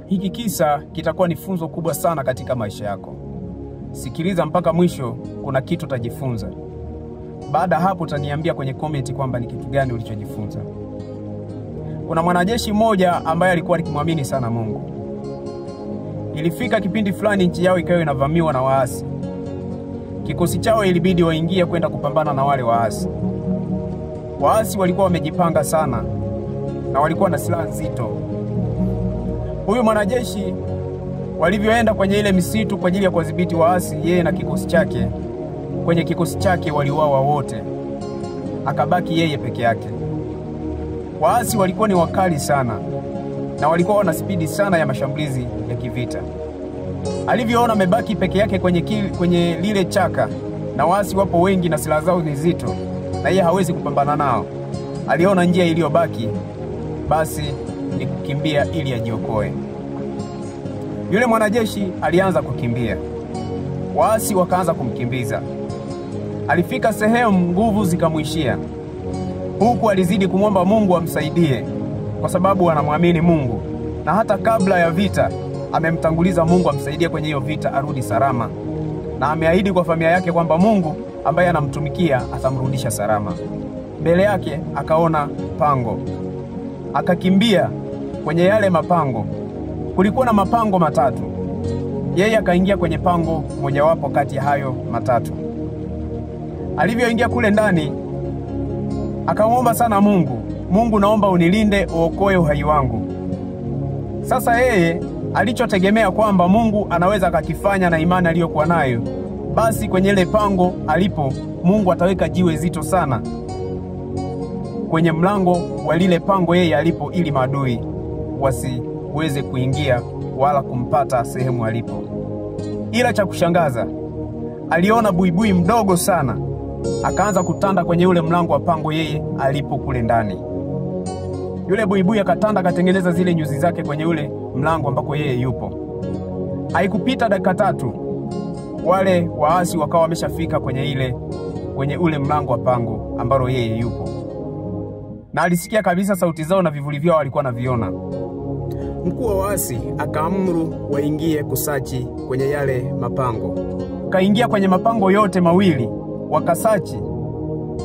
Hiki kisa kitakuwa ni funzo kubwa sana katika maisha yako. Sikiliza mpaka mwisho, kuna kitu utajifunza. Baada hapo utaniambia kwenye comment kwamba ni kitu gani ulichojifunza. Kuna mwanajeshi mmoja ambaye alikuwa akimwamini sana Mungu. Ilifika kipindi fulani nchi yao ikawa inavamiwa na waasi. Kikosi chao ilibidi waingie kwenda kupambana na wale waasi. Waasi walikuwa wamejipanga sana na walikuwa na silaha nzito. Huyu mwanajeshi walivyoenda kwenye ile misitu kwa ajili ya kudhibiti waasi, yeye na kikosi chake, kwenye kikosi chake waliuawa wote. Akabaki yeye peke yake. Waasi walikuwa ni wakali sana na walikuwa wana spidi sana ya mashambulizi ya kivita. Alivyoona amebaki peke yake kwenye lile chaka na waasi wapo wengi na silaha zao ni nzito na yeye hawezi kupambana nao, aliona njia iliyobaki basi ni kukimbia ili ajiokoe. Yule mwanajeshi alianza kukimbia. Waasi wakaanza kumkimbiza. Alifika sehemu nguvu zikamwishia. Huku alizidi kumwomba Mungu amsaidie kwa sababu anamwamini Mungu, na hata kabla ya vita amemtanguliza Mungu amsaidie kwenye hiyo vita arudi salama, na ameahidi kwa familia yake kwamba Mungu ambaye anamtumikia atamrudisha salama. Mbele yake akaona pango. Akakimbia kwenye yale mapango. Kulikuwa na mapango matatu. Yeye akaingia kwenye pango mojawapo kati ya hayo matatu. Alivyoingia kule ndani akaomba sana Mungu, Mungu naomba unilinde, uokoe uhai wangu. Sasa yeye alichotegemea kwamba Mungu anaweza akakifanya na imani aliyokuwa nayo, basi kwenye ile pango alipo Mungu ataweka jiwe zito sana kwenye mlango wa lile pango yeye alipo, ili maadui wasiweze kuingia wala kumpata sehemu alipo. Ila cha kushangaza, aliona buibui mdogo sana akaanza kutanda kwenye ule mlango wa pango yeye alipo kule ndani. Yule buibui akatanda, akatengeneza zile nyuzi zake kwenye ule mlango ambako yeye yupo. Haikupita dakika 3 wale waasi wakawa wameshafika kwenye ule mlango wa pango ambalo yeye yupo. Na alisikia kabisa sauti zao na vivuli vyao alikuwa anaviona. Mkuu wa waasi akaamuru waingie kusachi kwenye yale mapango. Kaingia kwenye mapango yote mawili, wakasachi.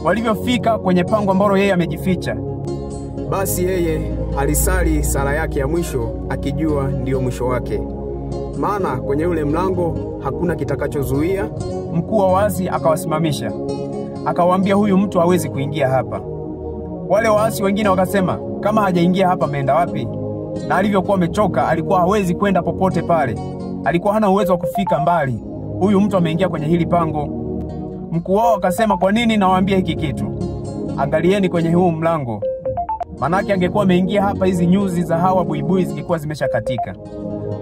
Walivyofika kwenye pango ambalo yeye amejificha, basi yeye alisali sala yake ya mwisho akijua ndio mwisho wake, maana kwenye ule mlango hakuna kitakachozuia. Mkuu wa waasi akawasimamisha, akawaambia huyu mtu hawezi kuingia hapa. Wale waasi wengine wakasema kama hajaingia hapa ameenda wapi? Na alivyokuwa amechoka alikuwa hawezi kwenda popote pale, alikuwa hana uwezo wa kufika mbali. Huyu mtu ameingia kwenye hili pango. Mkuu wao akasema kwa nini nawaambia hiki kitu? Angalieni kwenye huu mlango. Manake angekuwa ameingia hapa, hizi nyuzi za hawa buibui zilikuwa zimeshakatika.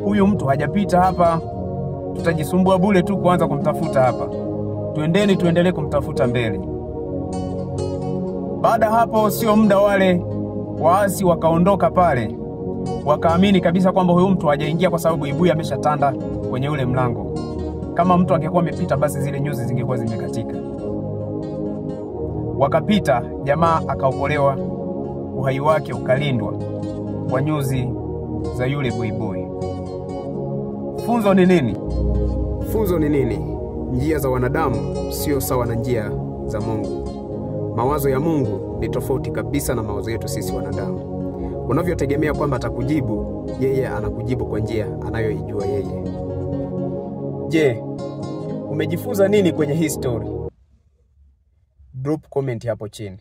Huyu mtu hajapita hapa, tutajisumbua bure tu kuanza kumtafuta hapa. Tuendelee kumtafuta mbele. Baada hapo sio muda, wale waasi wakaondoka pale. Wakaamini kabisa kwamba huyu mtu hajaingia kwa sababu buibui ameshatanda kwenye ule mlango. Kama mtu angekuwa amepita basi zile nyuzi zingekuwa zimekatika. Wakapita, jamaa akaokolewa, uhai wake ukalindwa kwa nyuzi za yule buibui. Funzo ni nini? Funzo ni nini? Njia za wanadamu sio sawa na njia za Mungu. Mawazo ya Mungu ni tofauti kabisa na mawazo yetu sisi wanadamu. Unavyotegemea kwamba atakujibu, yeye anakujibu kwa njia anayoijua yeye. Je, umejifunza nini kwenye hii story? Drop comment hapo chini.